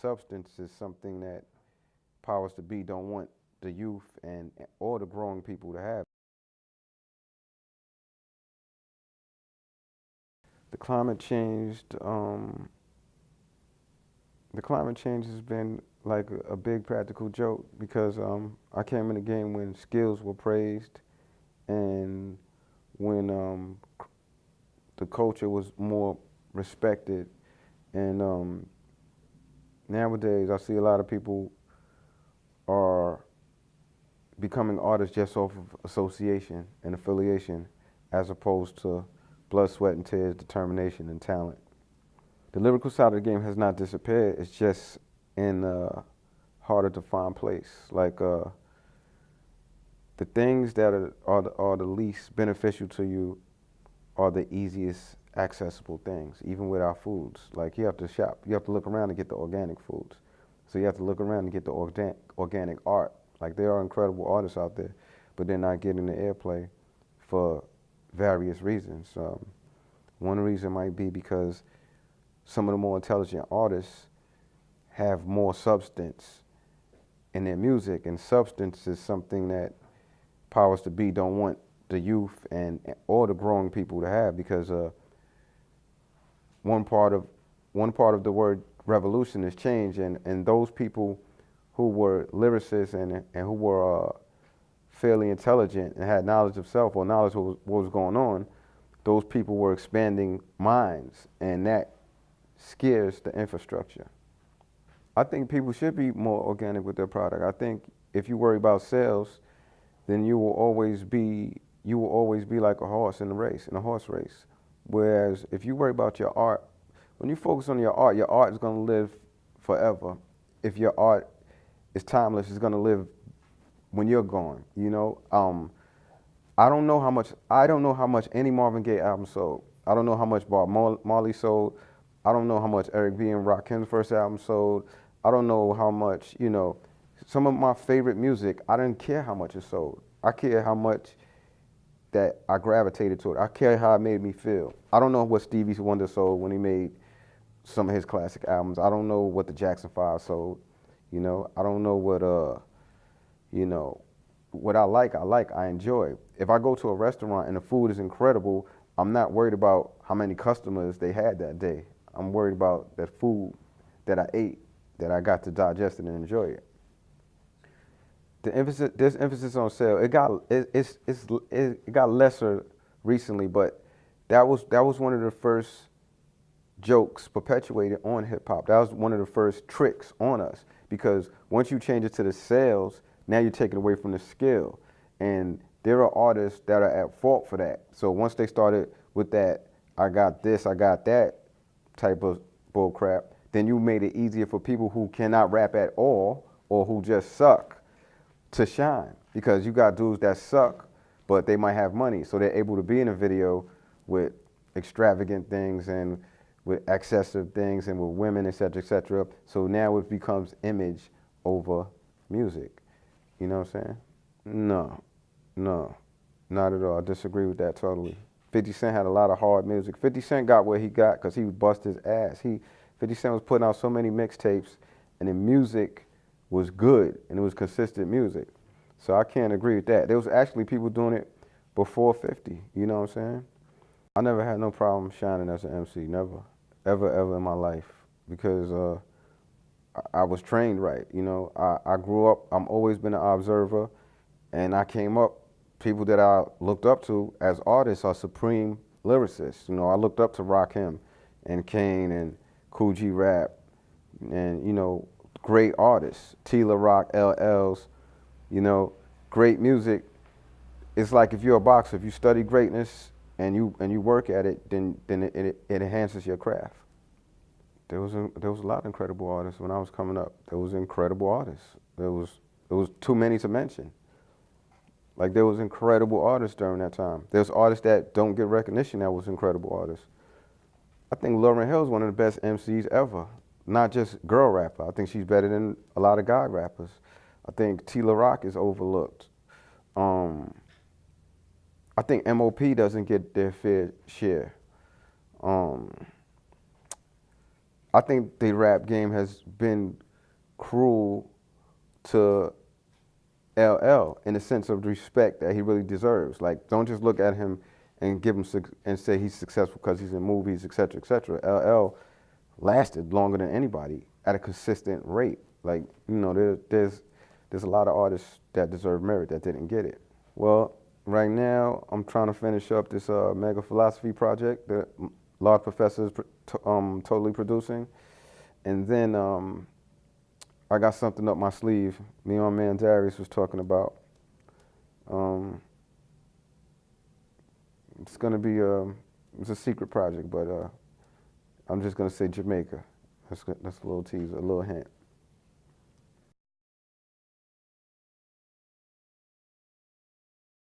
substance is something that powers to be don't want the youth and or the growing people to have. The climate changed. The climate change has been like a big practical joke because I came in the game when skills were praised and when the culture was more respected. And nowadays, I see a lot of people are becoming artists just off of association and affiliation as opposed to blood, sweat, and tears, determination, and talent. The lyrical side of the game has not disappeared. It's just in a harder to find place. Like the things that are the least beneficial to you are the easiest accessible things, even with our foods. Like you have to shop, you have to look around to get the organic foods. So you have to look around to get the organic art. Like there are incredible artists out there, but they're not getting the airplay for various reasons. One reason might be because some of the more intelligent artists have more substance in their music, and substance is something that powers to be don't want the youth and or the growing people to have, because one part of the word revolution is change, and those people who were lyricists and who were fairly intelligent and had knowledge of self or knowledge of what was going on, those people were expanding minds, and that scares the infrastructure. I think people should be more organic with their product. I think if you worry about sales, then you will always be like a horse in a horse race. Whereas if you worry about your art, when you focus on your art is going to live forever. If your art is timeless, it's going to live when you're gone. You know, I don't know how much any Marvin Gaye album sold. I don't know how much Bob Marley sold. I don't know how much Eric B. and Rakim's first album sold. I don't know how much, some of my favorite music, I didn't care how much it sold. I care how much that I gravitated to it. I care how it made me feel. I don't know what Stevie Wonder sold when he made some of his classic albums. I don't know what the Jackson 5 sold. I don't know what I like, I enjoy. If I go to a restaurant and the food is incredible, I'm not worried about how many customers they had that day. I'm worried about that food that I ate, that I got to digest it and enjoy it. This emphasis on sale, it got lesser recently, but that was one of the first jokes perpetuated on hip hop. That was one of the first tricks on us, because once you change it to the sales, now you're taking away from the skill, and there are artists that are at fault for that. So once they started with that, I got this, I got that type of bull crap, then you made it easier for people who cannot rap at all or who just suck to shine, because you got dudes that suck, but they might have money, so they're able to be in a video with extravagant things and with excessive things and with women, et cetera, et cetera. So now it becomes image over music. You know what I'm saying? No, not at all. I disagree with that totally. 50 Cent had a lot of hard music. 50 Cent got where he got because he bust his ass. 50 Cent was putting out so many mixtapes, and the music was good, and it was consistent music. So I can't agree with that. There was actually people doing it before 50, you know what I'm saying? I never had no problem shining as an MC, never, ever in my life, because I was trained right, I grew up, I'm always been an observer, and I came up, people that I looked up to as artists are supreme lyricists. I looked up to Rakim and Kane and Cool G Rap and, great artists, Tila Rock, LLs, great music. It's like if you're a boxer, if you study greatness and you work at it, then it enhances your craft. There was a lot of incredible artists when I was coming up. There was incredible artists. There was too many to mention. Like there was incredible artists during that time. There's artists that don't get recognition that was incredible artists. I think Lauryn Hill is one of the best MCs ever. Not just girl rapper. I think she's better than a lot of guy rappers. I think Tila Rock is overlooked. I think MOP doesn't get their fair share. I think the rap game has been cruel to LL in the sense of the respect that he really deserves. Like, don't just look at him and give him and say he's successful because he's in movies, et cetera, et cetera. LL lasted longer than anybody at a consistent rate. Like, you know, there's a lot of artists that deserve merit that didn't get it. Well, right now I'm trying to finish up this mega philosophy project that Large Professor is totally producing, and then I got something up my sleeve. Me and my man Darius was talking about. Um, it's gonna be it's a secret project, but I'm just gonna say Jamaica. That's a little teaser, a little hint.